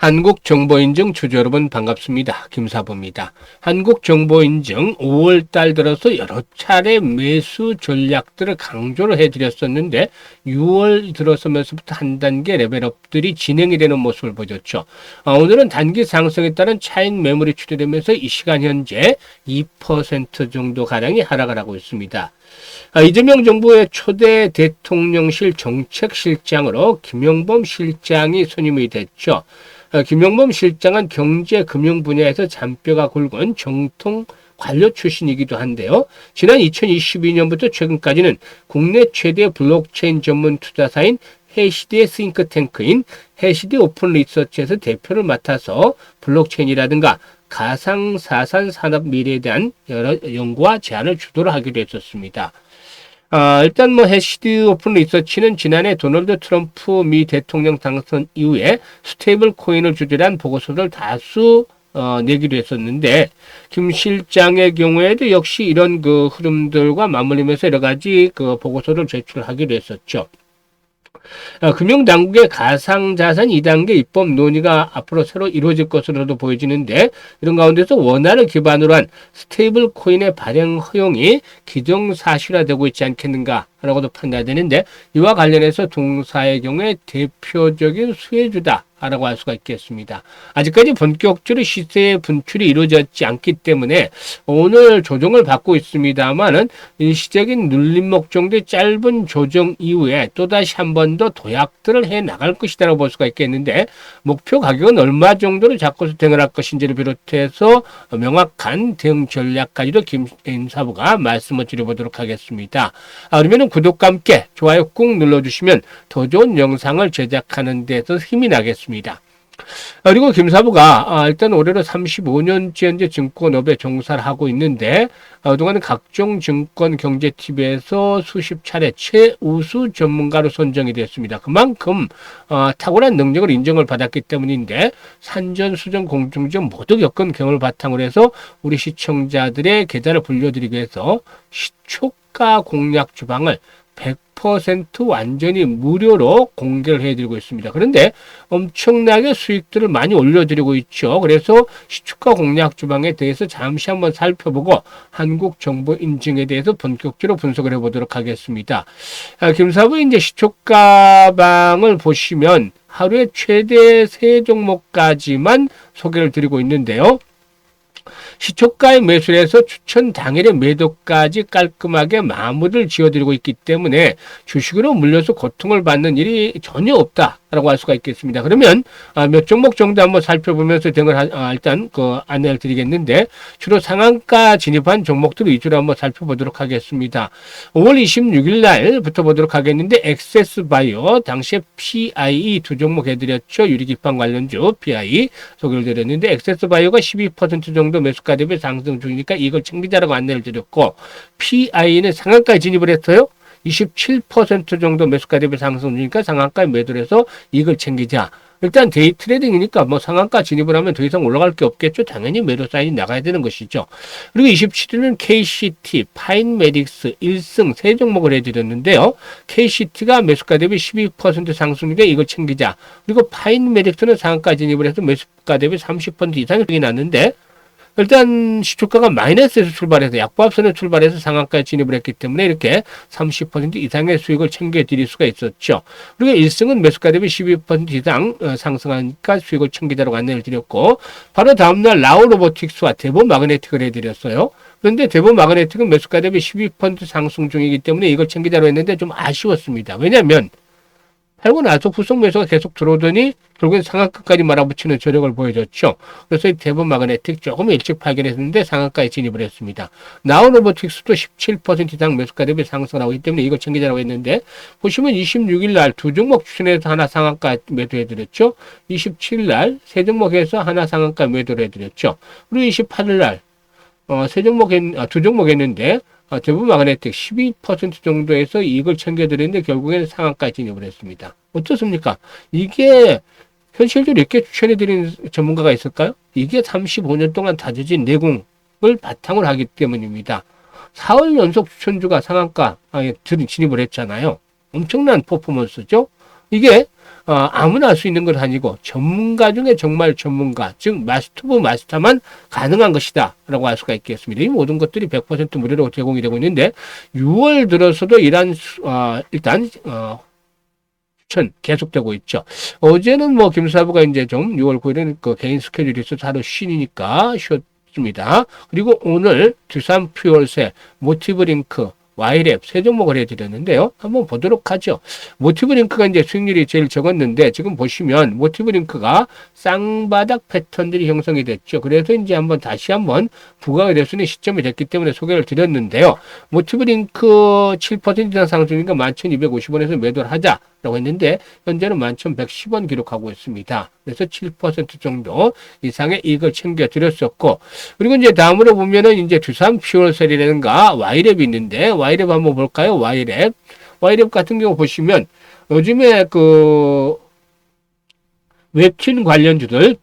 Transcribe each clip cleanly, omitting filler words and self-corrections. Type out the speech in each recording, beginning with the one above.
한국정보인증 주주 여러분 반갑습니다. 김사부입니다. 한국정보인증 5월달 들어서 여러 차례 매수 전략들을 강조를 해드렸었는데 6월 들어서면서부터 한 단계 레벨업들이 진행이 되는 모습을 보였죠. 오늘은 단기 상승에 따른 차익 매물이 출현되면서 이 시간 현재 2% 정도 가량이 하락을 하고 있습니다. 이재명 정부의 초대 대통령실 정책실장으로 김용범 실장이 선임이 됐죠. 김용범 실장은 경제금융 분야에서 잔뼈가 굵은 정통 관료 출신이기도 한데요. 지난 2022년부터 최근까지는 국내 최대 블록체인 전문 투자사인 해시드의 싱크탱크인 해시드 오픈 리서치에서 대표를 맡아서 블록체인이라든가 가상자산 산업 미래에 대한 여러 연구와 제안을 주도를 하기도 했었습니다. 일단 해시드 오픈 리서치는 지난해 도널드 트럼프 미 대통령 당선 이후에 스테이블 코인을 주제로 한 보고서를 다수 내기도 했었는데, 김 실장의 경우에도 역시 이런 흐름들과 맞물리면서 여러 가지 보고서를 제출하기도 했었죠. 금융당국의 가상자산 2단계 입법 논의가 앞으로 새로 이루어질 것으로도 보여지는데, 이런 가운데서 원화를 기반으로 한 스테이블 코인의 발행 허용이 기정사실화되고 있지 않겠는가라고도 판단되는데, 이와 관련해서 동사의 경우에 대표적인 수혜주다 라고 할 수가 있겠습니다. 아직까지 본격적으로 시세의 분출이 이루어졌지 않기 때문에 오늘 조정을 받고 있습니다만은 일시적인 눌림목 정도의 짧은 조정 이후에 또다시 한 번 더 도약들을 해 나갈 것이라고 볼 수가 있겠는데, 목표 가격은 얼마 정도를 잡고서 대응을 할 것인지를 비롯해서 명확한 대응 전략까지도 김사부가 말씀을 드려보도록 하겠습니다. 그러면 구독과 함께 좋아요 꾹 눌러주시면 더 좋은 영상을 제작하는 데서 힘이 나겠습니다. 그리고 김사부가 일단 올해로 35년째 현재 증권업에 종사를 하고 있는데, 그동안 각종 증권 경제 TV에서 수십 차례 최우수 전문가로 선정이 됐습니다. 그만큼 탁월한 능력을 인정을 받았기 때문인데, 산전수전 공중전 모두 겪은 경험을 바탕으로 해서 우리 시청자들의 계좌를 불려드리기 위해서 시초가 공략 주방을 100% 완전히 무료로 공개를 해드리고 있습니다. 그런데 엄청나게 수익들을 많이 올려드리고 있죠. 그래서 시초가 공략 주방에 대해서 잠시 한번 살펴보고 한국정보인증에 대해서 본격적으로 분석을 해보도록 하겠습니다. 김사부의 이제 시초가방을 보시면 하루에 최대 3종목까지만 소개를 드리고 있는데요. 시초가의 매수를 해서 추천 당일의 매도까지 깔끔하게 마무리를 지어드리고 있기 때문에 주식으로 물려서 고통을 받는 일이 전혀 없다라고 할 수가 있겠습니다. 그러면 몇 종목 정도 한번 살펴보면서 등을 일단 안내를 드리겠는데, 주로 상한가 진입한 종목들 위주로 한번 살펴보도록 하겠습니다. 5월 26일 날부터 보도록 하겠는데, 액세스바이오 당시에 PIE 두 종목 해드렸죠. 유리기판 관련주 PIE 소개를 드렸는데, 액세스바이오가 12% 정도 매수가 대비 상승 중이니까 이걸 챙기자라고 안내를 드렸고, PI는 상한가에 진입을 했어요. 27% 정도 매수가 대비 상승 중이니까 상한가에 매도를 해서 이걸 챙기자. 일단 데이 트레이딩이니까 상한가 진입을 하면 더 이상 올라갈 게 없겠죠. 당연히 매도 사인이 나가야 되는 것이죠. 그리고 27일은 KCT, 파인메딕스, 1승 세 종목을 해드렸는데요. KCT가 매수가 대비 12% 상승률에 이걸 챙기자. 그리고 파인메딕스는 상한가 진입을 해서 매수가 대비 30% 이상이 났는데, 일단 시초가가 마이너스에서 출발해서 약보합선에 출발해서 상한가에 진입을 했기 때문에 이렇게 30% 이상의 수익을 챙겨드릴 수가 있었죠. 그리고 1승은 매수가 대비 12% 이상 상승하니까 수익을 챙기자라고 안내를 드렸고, 바로 다음날 라오로보틱스와 대본 마그네틱을 해드렸어요. 그런데 대본 마그네틱은 매수가 대비 12% 상승 중이기 때문에 이걸 챙기자로 했는데 좀 아쉬웠습니다. 왜냐하면 팔고 나서 후속 매수가 계속 들어오더니 결국엔 상한가까지 말아붙이는 저력을 보여줬죠. 그래서 이 대본 마그네틱 조금 일찍 발견했는데 상한가에 진입을 했습니다. 나우로보틱스도 17% 이상 매수가 대비 상승을 하고 있기 때문에 이걸 챙기자라고 했는데, 보시면 26일 날 두 종목 추천해서 하나 상한가 매도해드렸죠. 27일 날 세 종목에서 하나 상한가 매도를 해드렸죠. 그리고 28일 날 두 종목 했는데, 대부분 마그네틱 12% 정도에서 이익을 챙겨드리는데 결국에는 상한가에 진입을 했습니다. 어떻습니까? 이게 현실적으로 이렇게 추천해드리는 전문가가 있을까요? 이게 35년 동안 다져진 내공을 바탕으로 하기 때문입니다. 4월 연속 추천주가 상한가에 진입을 했잖아요. 엄청난 퍼포먼스죠? 이게 아무나 할 수 있는 건 아니고 전문가 중에 정말 전문가, 즉 마스터 오브 마스터만 가능한 것이다 라고 할 수가 있겠습니다. 이 모든 것들이 100% 무료로 제공이 되고 있는데 6월 들어서도 이러한 일단 추천 계속되고 있죠. 어제는 뭐 김사부가 이제 좀 6월 9일은 그 개인 스케줄이 있어서 하루 쉬니까 쉬었습니다. 그리고 오늘 두산 퓨얼스의 모티브 링크 Y랩 세 종목을 해드렸는데요. 한번 보도록 하죠. 모티브 링크가 이제 수익률이 제일 적었는데 지금 보시면 모티브 링크가 쌍바닥 패턴들이 형성이 됐죠. 그래서 이제 다시 한번 부각이 될 수 있는 시점이 됐기 때문에 소개를 드렸는데요. 모티브 링크 7% 이상 상승이니까 11,250원에서 매도를 하자라고 했는데 현재는 11,110원 기록하고 있습니다. 그래서 7% 정도 이상의 이익을 챙겨드렸었고, 그리고 이제 다음으로 보면은 이제 두산 퓨얼셀이라든가 Y랩이 있는데 Y랩 한번 볼까요? Y랩 같은 경우 보시면 요즘에 그 웹툰 관련주들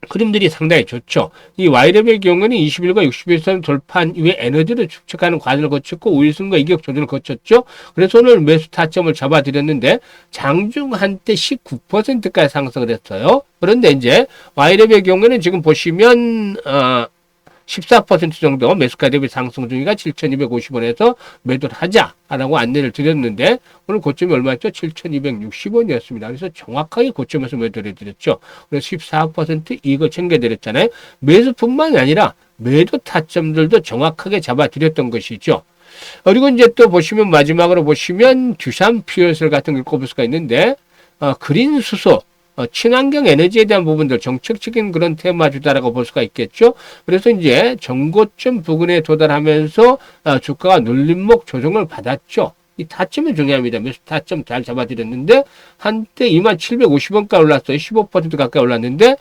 그림들이 상당히 좋죠. 이 Y랩의 경우는 20일과 60일선 돌파한 이후에 에너지를 축적하는 과정을 거쳤고 5일선과 이격 조정을 거쳤죠. 그래서 오늘 매수 타점을 잡아드렸는데 장중 한때 19%까지 상승을 했어요. 그런데 이제 Y랩의 경우에는 지금 보시면 14% 정도 매수가 대비 상승 중이가 7,250원에서 매도를 하자라고 안내를 드렸는데 오늘 고점이 얼마였죠? 7,260원이었습니다. 그래서 정확하게 고점에서 매도를 해드렸죠. 그래서 14% 이익을 챙겨드렸잖아요. 매수뿐만 아니라 매도 타점들도 정확하게 잡아드렸던 것이죠. 그리고 이제 또 보시면 마지막으로 보시면 두산 퓨얼셀 같은 걸 꼽을 수가 있는데 그린 수소 친환경 에너지에 대한 부분들 정책적인 그런 테마주다라고 볼 수가 있겠죠. 그래서 이제 전고점 부근에 도달하면서 주가가 눌림목 조정을 받았죠. 이 타점이 중요합니다. 매수 타점 잘 잡아드렸는데 한때 2750원까지 올랐어요. 15% 가까이 올랐는데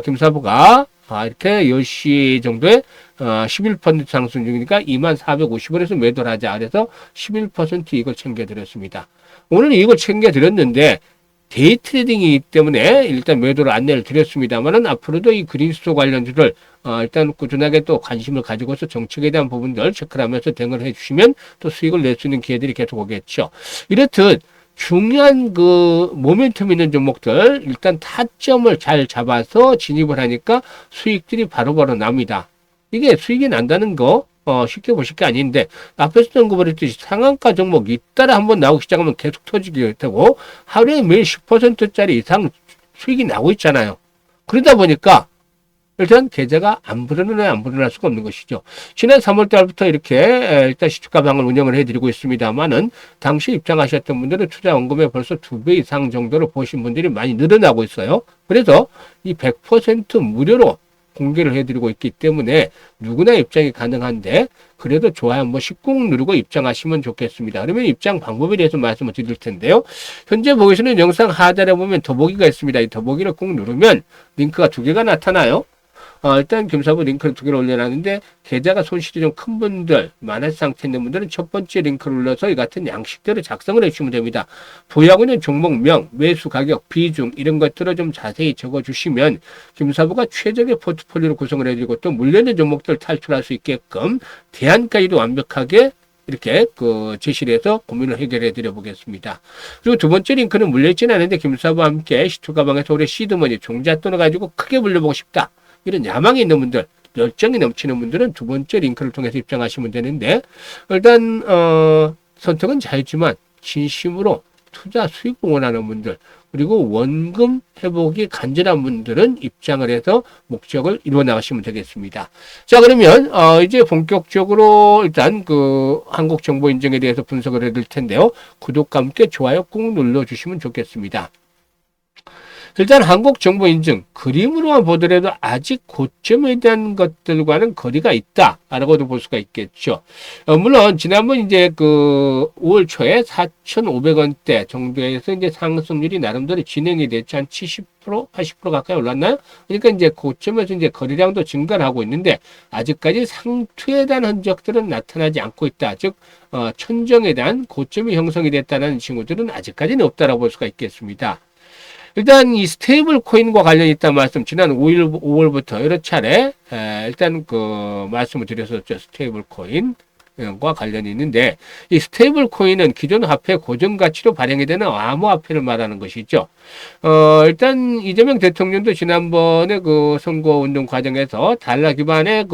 김사부가 이렇게 10시 정도에 11% 상승 중이니까 2450원에서 매도를 하자. 그래서 11% 이익을 챙겨드렸습니다. 오늘 이익을 챙겨드렸는데 데이 트레이딩이기 때문에 일단 매도를 안내를 드렸습니다만은 앞으로도 이 그린수소 관련주를 일단 꾸준하게 또 관심을 가지고서 정책에 대한 부분들 체크를 하면서 대응을 해주시면 또 수익을 낼 수 있는 기회들이 계속 오겠죠. 이렇듯 중요한 그 모멘텀 있는 종목들 일단 타점을 잘 잡아서 진입을 하니까 수익들이 바로바로 납니다. 이게 수익이 난다는 거 쉽게 보실 게 아닌데 앞에서 언급했듯이 상한가 종목 잇따라 한번 나오기 시작하면 계속 터지게 되고 하루에 매일 10%짜리 이상 수익이 나고 있잖아요. 그러다 보니까 일단 계좌가 안 불어날 수가 없는 것이죠. 지난 3월 달부터 이렇게 일단 시초가 방을 운영을 해드리고 있습니다만은 당시 입장하셨던 분들은 투자 원금에 벌써 2배 이상 정도로 보신 분들이 많이 늘어나고 있어요. 그래서 이 100% 무료로 공개를 해드리고 있기 때문에 누구나 입장이 가능한데 그래도 좋아요 한 번씩 꾹 누르고 입장하시면 좋겠습니다. 그러면 입장 방법에 대해서 말씀을 드릴 텐데요. 현재 보시는 영상 하단에 보면 더보기가 있습니다. 이 더보기를 꾹 누르면 링크가 2개가 나타나요. 일단 김사부 링크를 2개를 올려놨는데 계좌가 손실이 좀 큰 분들, 많은 상태 있는 분들은 첫 번째 링크를 눌러서 이 같은 양식대로 작성을 해주시면 됩니다. 보유하고 있는 종목명, 매수 가격, 비중 이런 것들을 좀 자세히 적어주시면 김사부가 최적의 포트폴리오를 구성을 해드리고 또 물려있는 종목들 탈출할 수 있게끔 대안까지도 완벽하게 이렇게 제시를 해서 고민을 해결해 드려 보겠습니다. 그리고 두 번째 링크는 물려있지는 않은데 김사부와 함께 시투 가방에서 올해 시드머니 종잣돈을 가지고 크게 물려보고 싶다. 이런 야망이 있는 분들, 열정이 넘치는 분들은 두 번째 링크를 통해서 입장하시면 되는데 일단 선택은 자유지만 진심으로 투자 수익 응원하는 분들 그리고 원금 회복이 간절한 분들은 입장을 해서 목적을 이루어 나가시면 되겠습니다. 자 그러면 이제 본격적으로 일단 한국정보인증에 대해서 분석을 해드릴 텐데요. 구독과 함께 좋아요 꾹 눌러주시면 좋겠습니다. 일단 한국정보인증 그림으로만 보더라도 아직 고점에 대한 것들과는 거리가 있다라고도 볼 수가 있겠죠. 물론 지난번 이제 5월 초에 4,500원대 정도에서 이제 상승률이 나름대로 진행이 됐죠. 한 70%, 80% 가까이 올랐나요? 그러니까 이제 고점에서 이제 거래량도 증가를 하고 있는데 아직까지 상투에 대한 흔적들은 나타나지 않고 있다. 즉 천정에 대한 고점이 형성이 됐다는 친구들은 아직까지는 없다라고 볼 수가 있겠습니다. 일단 이 스테이블 코인과 관련이 있다는 말씀 지난 5월부터 여러 차례 일단 말씀을 드렸었죠. 스테이블 코인 과 관련이 있는데, 이 스테이블 코인은 기존 화폐 고정 가치로 발행이 되는 암호화폐를 말하는 것이죠. 일단 이재명 대통령도 지난번에 그 선거운동 과정에서 달러 기반의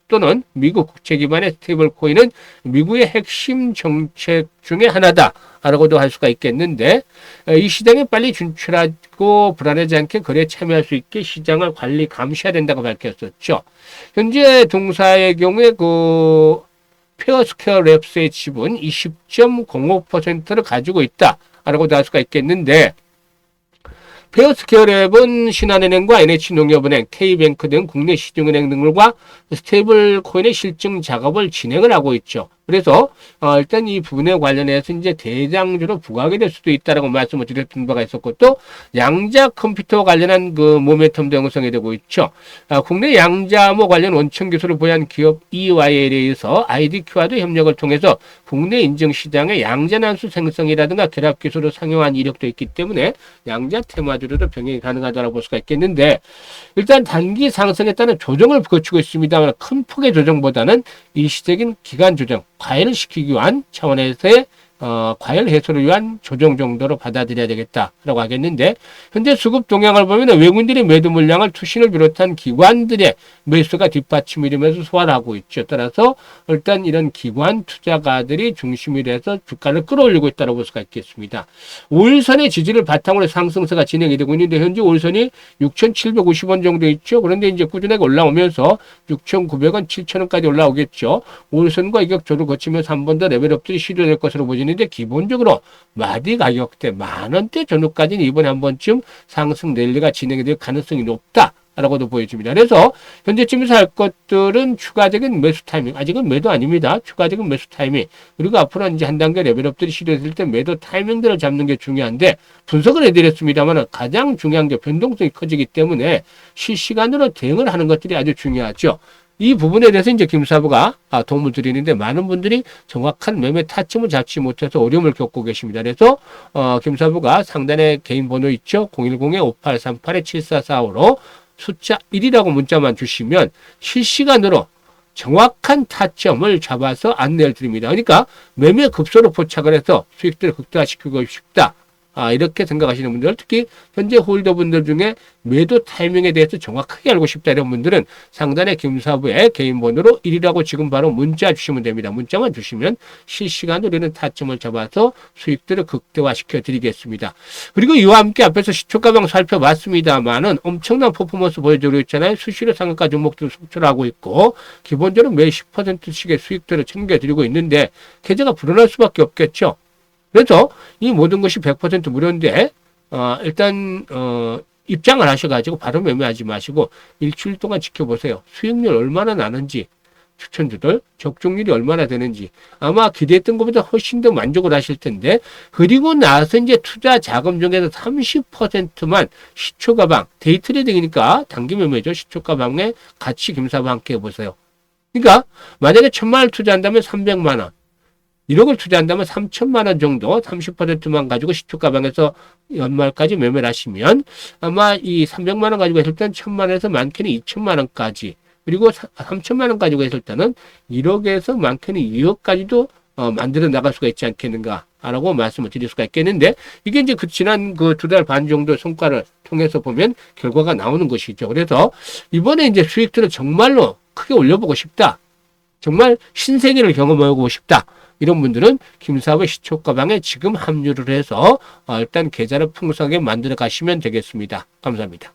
또는 미국 국채 기반의 스테이블 코인은 미국의 핵심 정책 중에 하나다라고도 할 수가 있겠는데, 이 시장에 빨리 진출하고 불안하지 않게 거래에 참여할 수 있게 시장을 관리 감시해야 된다고 밝혔었죠. 현재 동사의 경우에 페어스퀘어 랩스의 지분 20.05%를 가지고 있다라고도 할 수가 있겠는데, 페어스퀘어랩은 신한은행과 NH농협은행, K뱅크 등 국내 시중은행 등과 스테이블 코인의 실증 작업을 진행을 하고 있죠. 그래서 일단 이 부분에 관련해서 이제 대장주로 부각이 될 수도 있다라고 말씀을 드렸던 바가 있었고, 또 양자 컴퓨터 관련한 그 모멘텀도 형성이 되고 있죠. 국내 양자암호 관련 원천 기술을 보유한 기업 EYL에서 IDQ와도 협력을 통해서 국내 인증 시장의 양자난수 생성이라든가 결합 기술을 상용한 이력도 있기 때문에 양자 테마주로도 병행이 가능하다고 볼 수가 있겠는데, 일단 단기 상승에 따른 조정을 거치고 있습니다만 큰 폭의 조정보다는 일시적인 기간 조정, 과열을 시키기 위한 차원에서의 과열 해소를 위한 조정 정도로 받아들여야 되겠다라고 하겠는데, 현재 수급 동향을 보면 외국인들의 매도 물량을 투신을 비롯한 기관들의 매수가 뒷받침이 되면서 소화하고 있죠. 따라서 일단 이런 기관 투자가들이 중심이 돼서 주가를 끌어올리고 있다고 볼 수가 있겠습니다. 5일선의 지지를 바탕으로 상승세가 진행이 되고 있는데, 현재 5일선이 6,750원 정도 있죠. 그런데 이제 꾸준하게 올라오면서 6,900원, 7,000원까지 올라오겠죠. 5일선과 이격조를 거치면서 한 번 더 레벨업들이 시도될 것으로 보이는데, 기본적으로 마디 가격대 10,000원대 전후까지는 이번에 한 번쯤 상승 랠리가 진행이 될 가능성이 높다라고도 보여집니다. 그래서 현재쯤에서 할 것들은 추가적인 매수 타이밍, 아직은 매도 아닙니다. 추가적인 매수 타이밍, 그리고 앞으로 이제 한 단계 레벨업들이 시도될 때 매도 타이밍들을 잡는 게 중요한데, 분석을 해드렸습니다만 가장 중요한 게 변동성이 커지기 때문에 실시간으로 대응을 하는 것들이 아주 중요하죠. 이 부분에 대해서 이제 김사부가 도움을 드리는데, 많은 분들이 정확한 매매 타점을 잡지 못해서 어려움을 겪고 계십니다. 그래서 김사부가 상단에 개인 번호 있죠. 010-5838-7445로 숫자 1이라고 문자만 주시면 실시간으로 정확한 타점을 잡아서 안내를 드립니다. 그러니까 매매 급소로 포착을 해서 수익들을 극대화시키고 싶다, 이렇게 생각하시는 분들, 특히 현재 홀더분들 중에 매도 타이밍에 대해서 정확하게 알고 싶다 이런 분들은 상단의 김사부의 개인 번호로 1이라고 지금 바로 문자 주시면 됩니다. 문자만 주시면 실시간으로 이런 타점을 잡아서 수익들을 극대화시켜 드리겠습니다. 그리고 이와 함께 앞에서 시초가방 살펴봤습니다만은 엄청난 퍼포먼스 보여주고 있잖아요. 수시로 상한가 종목들을 속출하고 있고, 기본적으로 매 10%씩의 수익들을 챙겨드리고 있는데, 계좌가 불어날 수밖에 없겠죠. 그래서 이 모든 것이 100% 무료인데, 일단 입장을 하셔가지고 바로 매매하지 마시고 일주일 동안 지켜보세요. 수익률 얼마나 나는지, 추천주들 적중률이 얼마나 되는지 아마 기대했던 것보다 훨씬 더 만족을 하실 텐데, 그리고 나서 이제 투자 자금 중에서 30%만 시초가방, 데이트레이딩이니까 단기 매매죠. 시초가방에 같이 김사부와 함께 해보세요. 그러니까 만약에 1,000만 원 투자한다면 300만 원, 1억을 투자한다면 3,000만 원 정도 30%만 가지고 시초가방에서 연말까지 매매를 하시면 아마 이 300만 원 가지고 했을 때는 1,000만 원에서 많게는 2,000만 원까지, 그리고 3,000만 원 가지고 했을 때는 1억에서 많게는 2억까지도 만들어 나갈 수가 있지 않겠는가라고 말씀을 드릴 수가 있겠는데, 이게 이제 지난 2달 반 정도 성과를 통해서 보면 결과가 나오는 것이죠. 그래서 이번에 이제 수익들을 정말로 크게 올려보고 싶다, 정말 신세계를 경험하고 싶다, 이런 분들은 김사부의 시초가방에 지금 합류를 해서 일단 계좌를 풍성하게 만들어 가시면 되겠습니다. 감사합니다.